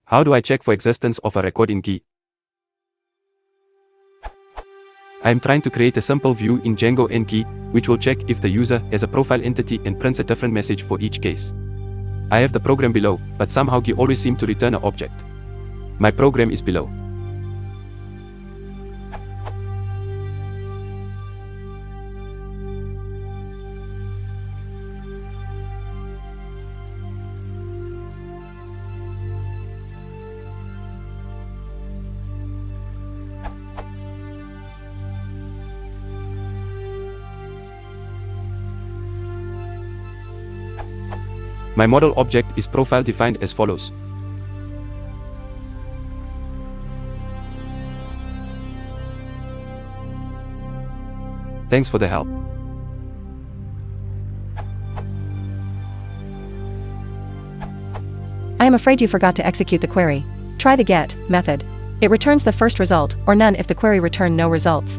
How do I check for existence of a record in GAE? I am trying to create a simple view in Django and GAE, which will check if the user has a profile entity and prints a different message for each case. I have the program below, but somehow GAE always seems to return an object. My program is below. My model object is profile defined as follows. Thanks for the help. I am afraid you forgot to execute the query. Try the get method. It returns the first result, or none if the query returned no results.